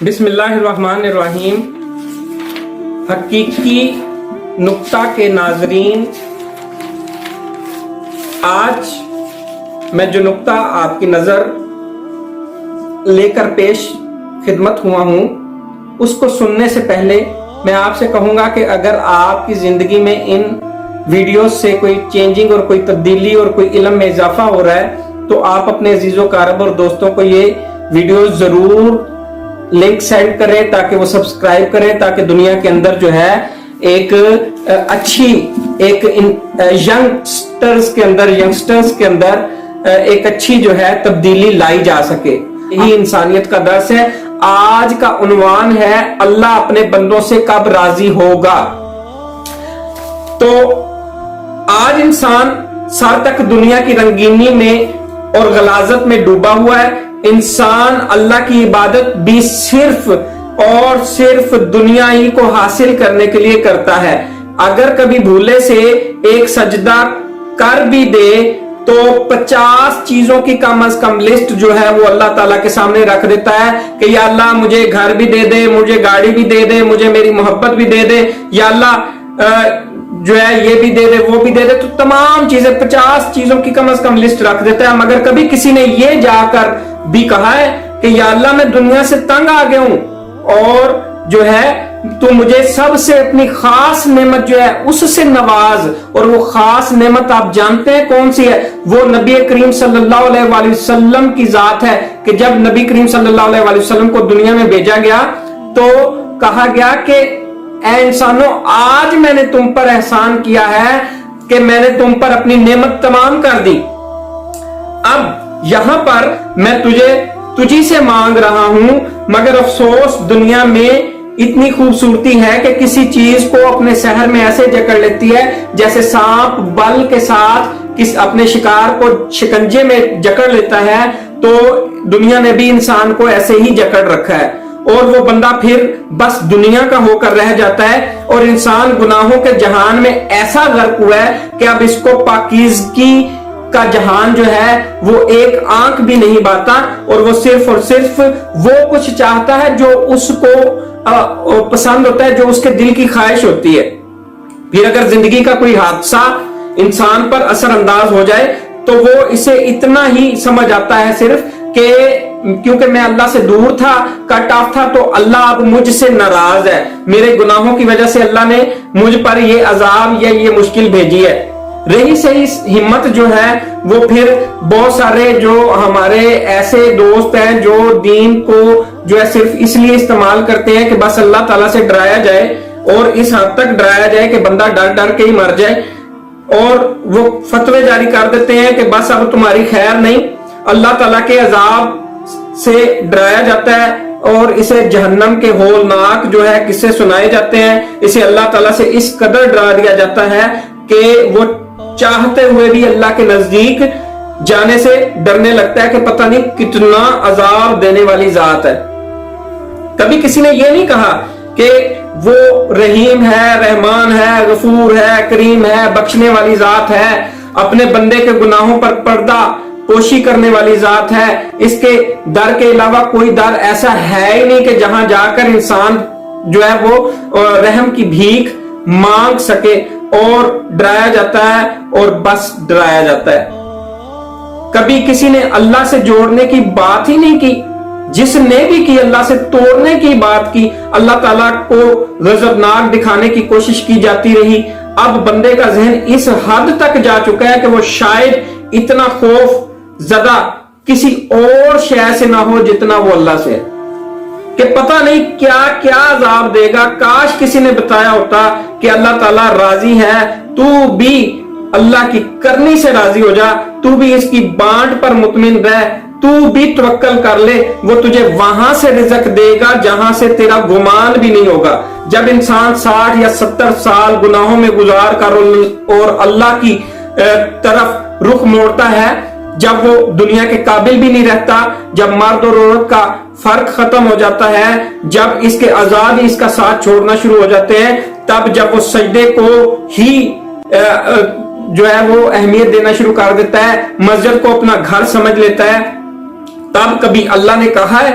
بسم اللہ الرحمن الرحیم۔ حقیقی نقطہ کے ناظرین، آج میں جو نقطہ آپ کی نظر لے کر پیش خدمت ہوا ہوں، اس کو سننے سے پہلے میں آپ سے کہوں گا کہ اگر آپ کی زندگی میں ان ویڈیوز سے کوئی چینجنگ اور کوئی تبدیلی اور کوئی علم میں اضافہ ہو رہا ہے تو آپ اپنے عزیز و اقارب اور دوستوں کو یہ ویڈیوز ضرور لنک سینڈ کریں تاکہ وہ سبسکرائب کریں، تاکہ دنیا کے اندر جو ہے ایک اچھی ینگسٹرز کے اندر ایک اچھی جو ہے تبدیلی لائی جا سکے۔ یہی انسانیت کا درس ہے۔ آج کا عنوان ہے اللہ اپنے بندوں سے کب راضی ہوگا۔ تو آج انسان سر تک دنیا کی رنگینی میں اور غلاظت میں ڈوبا ہوا ہے۔ انسان اللہ کی عبادت بھی صرف اور صرف دنیا ہی کو حاصل کرنے کے لیے کرتا ہے۔ اگر کبھی بھولے سے ایک سجدہ کر بھی دے تو 50 چیزوں کی کم از کم لسٹ جو ہے وہ اللہ تعالیٰ کے سامنے رکھ دیتا ہے کہ یا اللہ مجھے گھر بھی دے دے، مجھے گاڑی بھی دے دے، مجھے میری محبت بھی دے دے، یا اللہ جو ہے یہ بھی دے دے، وہ بھی دے دے۔ تو تمام چیزیں 50 چیزوں کی کم از کم لسٹ رکھ دیتا ہے، مگر کبھی کسی نے یہ جا کر بھی کہا ہے کہ یا اللہ میں دنیا سے تنگ آ گیا ہوں اور جو ہے تو مجھے سب سے اپنی خاص نعمت جو ہے اس سے نواز، اور وہ خاص نعمت آپ جانتے ہیں کون سی ہے؟ وہ نبی کریم صلی اللہ علیہ وآلہ وسلم کی ذات ہے کہ جب نبی کریم صلی اللہ علیہ وآلہ وسلم کو دنیا میں بھیجا گیا تو کہا گیا کہ اے انسانوں، آج میں نے تم پر احسان کیا ہے کہ میں نے تم پر اپنی نعمت تمام کر دی۔ اب یہاں پر میں تجھی سے مانگ رہا ہوں، مگر افسوس دنیا میں اتنی خوبصورتی ہے کہ کسی چیز کو اپنے سحر میں ایسے جکڑ لیتی ہے جیسے سانپ بل کے ساتھ اپنے شکار کو شکنجے میں جکڑ لیتا ہے، تو دنیا نے بھی انسان کو ایسے ہی جکڑ رکھا ہے، اور وہ بندہ پھر بس دنیا کا ہو کر رہ جاتا ہے، اور انسان گناہوں کے جہان میں ایسا غرق ہوا ہے کہ اب اس کو پاکیزگی کا جہان جو ہے وہ ایک آنکھ بھی نہیں باتا، اور وہ صرف اور صرف وہ کچھ چاہتا ہے جو اس کو پسند ہوتا ہے، جو اس کے دل کی خواہش ہوتی ہے۔ پھر اگر زندگی کا کوئی حادثہ انسان پر اثر انداز ہو جائے تو وہ اسے اتنا ہی سمجھ آتا ہے صرف کہ کیونکہ میں اللہ سے دور تھا، کٹ آف تھا، تو اللہ اب مجھ سے ناراض ہے، میرے گناہوں کی وجہ سے اللہ نے مجھ پر یہ عذاب یا یہ مشکل بھیجی ہے۔ رہی صحیح ہمت جو ہے وہ پھر بہت سارے جو ہمارے ایسے دوست ہیں جو دین کو جو ہے صرف اس لیے استعمال کرتے ہیں کہ بس اللہ تعالیٰ سے ڈرایا جائے، اور اس حد تک ڈرایا جائے کہ بندہ ڈر ڈر کے ہی مر جائے، اور وہ فتوے جاری کر دیتے ہیں کہ بس اب تمہاری خیر نہیں، اللہ تعالیٰ کے عذاب سے ڈرایا جاتا ہے، اور اسے جہنم کے ہولناک جو ہے قصے سنائے جاتے ہیں، اسے اللہ تعالیٰ سے اس قدر ڈرا دیا جاتا ہے کہ وہ چاہتے ہوئے بھی اللہ کے نزدیک جانے سے ڈرنے لگتا ہے کہ پتہ نہیں کتنا عذاب دینے والی ذات ہے۔ کبھی کسی نے یہ نہیں کہا کہ وہ رحیم ہے، رحمان ہے، غفور ہے، کریم ہے، بخشنے والی ذات ہے، اپنے بندے کے گناہوں پر پردہ پوشی کرنے والی ذات ہے، اس کے در کے علاوہ کوئی در ایسا ہے ہی نہیں کہ جہاں جا کر انسان جو ہے وہ رحم کی بھیک مانگ سکے، اور ڈرایا جاتا ہے اور بس ڈرایا جاتا ہے۔ کبھی کسی نے اللہ سے جوڑنے کی بات ہی نہیں کی، جس نے بھی کی اللہ سے توڑنے کی بات کی، اللہ تعالیٰ کو غضبناک دکھانے کی کوشش کی جاتی رہی۔ اب بندے کا ذہن اس حد تک جا چکا ہے کہ وہ شاید اتنا خوف زدہ کسی اور شے سے نہ ہو جتنا وہ اللہ سے ہے، کہ پتہ نہیں کیا کیا عذاب دے گا۔ کاش کسی نے بتایا ہوتا کہ اللہ تعالیٰ راضی ہے، تو بھی اللہ کی کرنی سے راضی ہو جا، تو بھی اس کی بانٹ پر مطمئن رہ، تو بھی توکل کر لے، وہ تجھے وہاں سے رزق دے گا جہاں سے تیرا گمان بھی نہیں ہوگا۔ جب انسان 60 یا 70 سال گناہوں میں گزار کر اور اللہ کی طرف رخ موڑتا ہے، جب وہ دنیا کے قابل بھی نہیں رہتا، جب مرد اور عورت کا فرق ختم ہو جاتا ہے، جب اس کے عذاب ہی اس کا ساتھ چھوڑنا شروع ہو جاتے ہیں، تب جب وہ سجدے کو ہی جو ہے وہ اہمیت دینا شروع کر دیتا ہے، مسجد کو اپنا گھر سمجھ لیتا ہے، تب کبھی اللہ نے کہا ہے